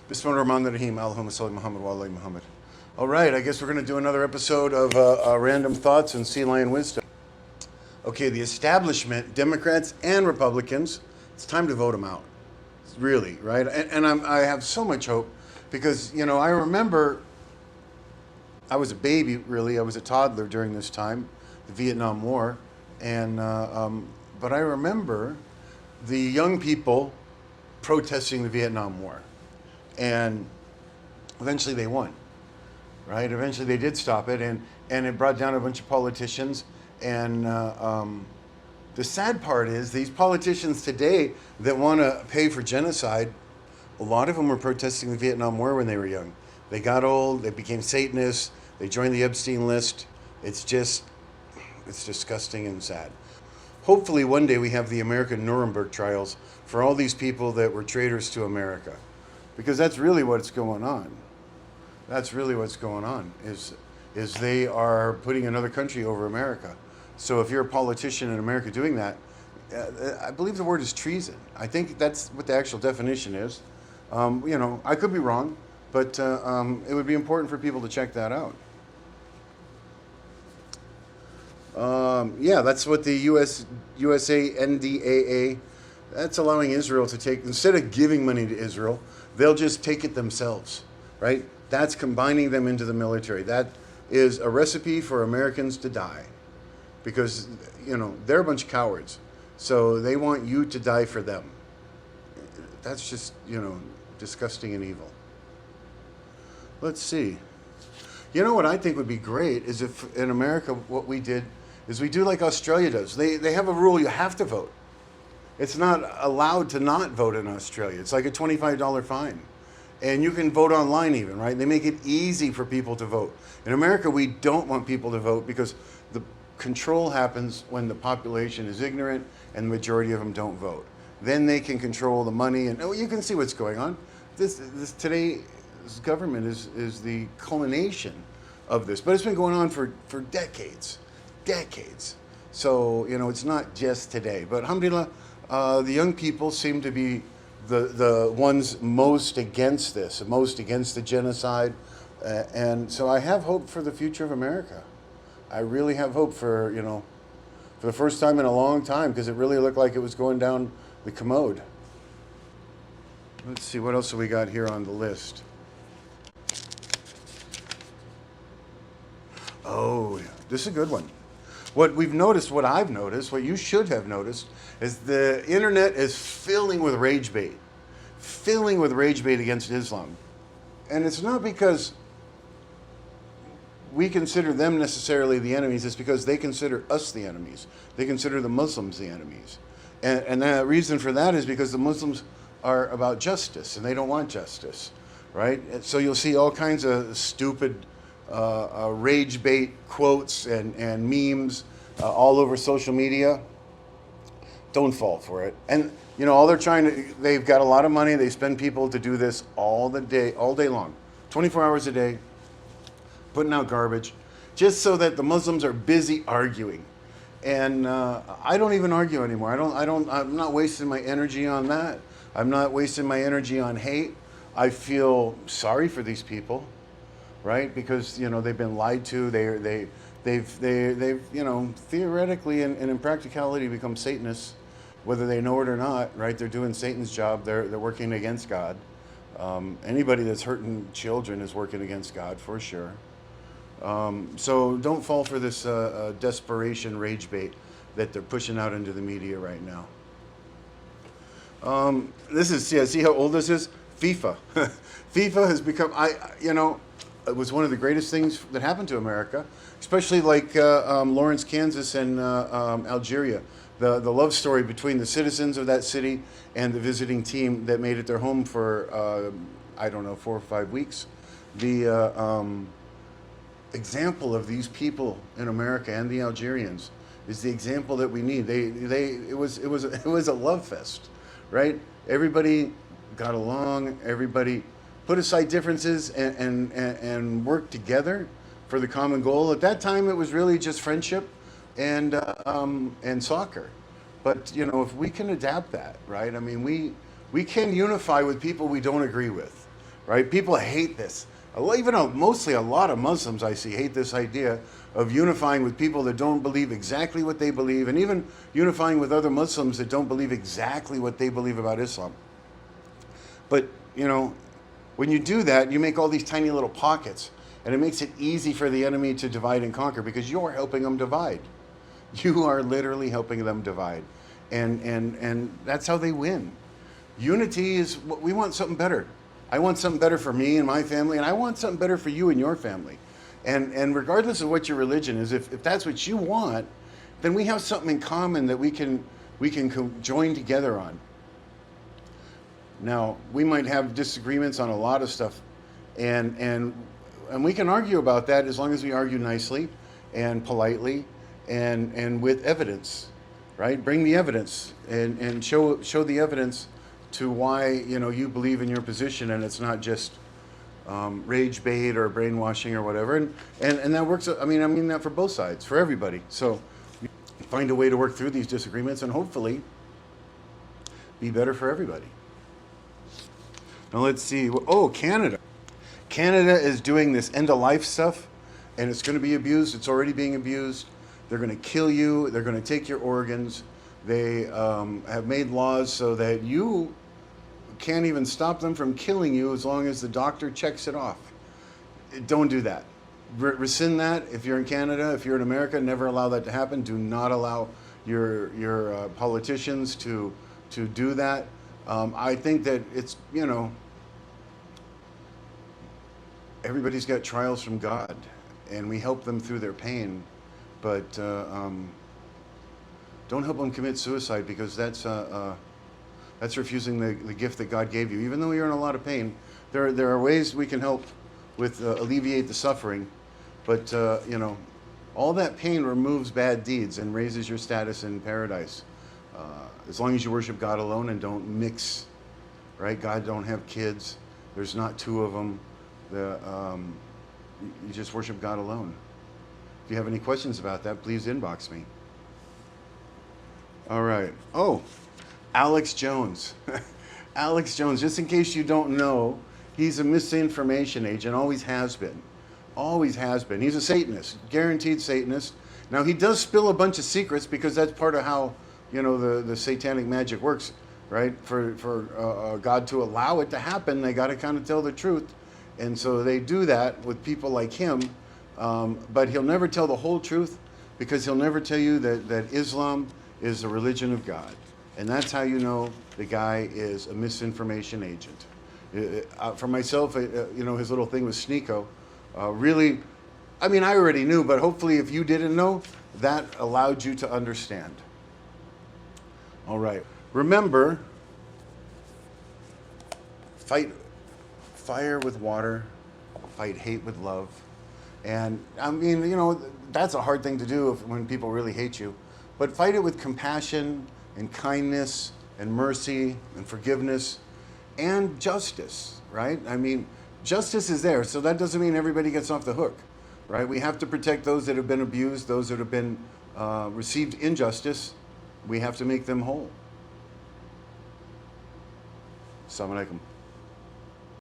Bismillahirrahmanirrahim. Allahumma salli Muhammad wa ala Muhammad. All right, I guess we're going to do another episode of Random Thoughts and Sea Lion Wisdom. Okay, the establishment, Democrats and Republicans, it's time to vote them out. Really, right? And I have so much hope because, you know, I remember I was a baby, really. I was a toddler during this time, the Vietnam War. And, but I remember the young people protesting the Vietnam War. And eventually they won, right? Eventually they did stop it, and it brought down a bunch of politicians. And the sad part is these politicians today that want to pay for genocide, a lot of them were protesting the Vietnam War when they were young. They got old, they became Satanists, they joined the Epstein list. It's disgusting and sad. Hopefully one day we have the American Nuremberg trials for all these people that were traitors to America. Because that's really what's going on. That's really what's going on, is they are putting another country over America. So if you're a politician in America doing that, I believe the word is treason. I think that's what the actual definition is. You know, I could be wrong, but it would be important for people to check that out. Yeah, that's what the USA NDAA, that's allowing Israel to take, instead of giving money to Israel, they'll just take it themselves, right? That's combining them into the military. That is a recipe for Americans to die because, you know, they're a bunch of cowards. So they want you to die for them. That's just, you know, disgusting and evil. Let's see. You know what I think would be great is if in America what we did is we do like Australia does. They have a rule you have to vote. It's not allowed to not vote in Australia. It's like a $25 fine. And you can vote online even, right? They make it easy for people to vote. In America, we don't want people to vote because the control happens when the population is ignorant and the majority of them don't vote. Then they can control the money, and you can see what's going on. Today's government is the culmination of this. But it's been going on for decades. So, you know, it's not just today. But alhamdulillah, the young people seem to be the ones most against this, most against the genocide. And so I have hope for the future of America. I really have hope for, you know, for the first time in a long time, because it really looked like it was going down the commode. Let's see, what else have we got here on the list? Oh, this is a good one. What I've noticed, what you should have noticed, is the internet is filling with rage bait against Islam. And it's not because we consider them necessarily the enemies, it's because they consider us the enemies. They consider the Muslims the enemies. And the reason for that is because the Muslims are about justice, and they don't want justice, right? So you'll see all kinds of stupid rage bait quotes and memes all over social media. Don't fall for it. And you know, they've got a lot of money. They spend people to do this all day long, 24 hours a day, putting out garbage, just so that the Muslims are busy arguing. And I don't even argue anymore. I'm not wasting my energy on that. I'm not wasting my energy on hate. I feel sorry for these people, right? Because, you know, they've been lied to. They've you know, theoretically and in practicality become Satanists, whether they know it or not, right? They're doing Satan's job. They're working against God. Anybody that's hurting children is working against God for sure. So don't fall for this desperation rage bait that they're pushing out into the media right now. See how old this is? FIFA. FIFA has become, it was one of the greatest things that happened to America, especially like Lawrence, Kansas and Algeria. The love story between the citizens of that city and the visiting team that made it their home for, 4 or 5 weeks. The example of these people in America and the Algerians is the example that we need. It was a love fest, right? Everybody got along. Everybody put aside differences and worked together for the common goal. At that time, it was really just friendship and soccer. But you know, if we can adapt that, right? I mean, we can unify with people we don't agree with, right? People hate this. Mostly a lot of Muslims I see hate this idea of unifying with people that don't believe exactly what they believe, and even unifying with other Muslims that don't believe exactly what they believe about Islam. But, you know, when you do that, you make all these tiny little pockets, and it makes it easy for the enemy to divide and conquer because you're helping them divide. You are literally helping them divide. And that's how they win. Unity is what we want, something better. I want something better for me and my family, and I want something better for you and your family. And regardless of what your religion is, if that's what you want, then we have something in common that we can join together on. Now, we might have disagreements on a lot of stuff, and we can argue about that as long as we argue nicely and politely and with evidence, right? Bring the evidence and show the evidence to why, you know, you believe in your position, and it's not just rage bait or brainwashing or whatever. And that works. I mean that for both sides, for everybody. So find a way to work through these disagreements and hopefully be better for everybody. Now let's see. Oh, Canada. Canada is doing this end-of-life stuff, and it's going to be abused. It's already being abused. They're going to kill you. They're going to take your organs. They have made laws so that you can't even stop them from killing you as long as the doctor checks it off. Don't do that. Rescind that. If you're in Canada, if you're in America, never allow that to happen. Do not allow your politicians to do that. I think that it's, you know, everybody's got trials from God, and we help them through their pain, but don't help them commit suicide, because that's refusing the gift that God gave you. Even though you're in a lot of pain, there are ways we can help with alleviate the suffering, but you know, all that pain removes bad deeds and raises your status in paradise. As long as you worship God alone and don't mix, right? God don't have kids. There's not two of them. You just worship God alone. If you have any questions about that, please inbox me. All right. Oh, Alex Jones. Alex Jones, just in case you don't know, he's a misinformation agent, always has been. Always has been. He's a Satanist, guaranteed Satanist. Now, he does spill a bunch of secrets because that's part of how, you know, the satanic magic works, right? For God to allow it to happen, they got to kind of tell the truth. And so they do that with people like him, but he'll never tell the whole truth, because he'll never tell you that Islam is the religion of God. And that's how you know the guy is a misinformation agent. For myself, you know, his little thing with Sneeko, really, I mean, I already knew, but hopefully if you didn't know, that allowed you to understand. All right. Remember, fight fire with water, fight hate with love. And I mean, you know, that's a hard thing to do when people really hate you. But fight it with compassion and kindness and mercy and forgiveness and justice, right? I mean, justice is there, so that doesn't mean everybody gets off the hook, right? We have to protect those that have been abused, those that have been received injustice. We have to make them whole. Assalamu alaikum.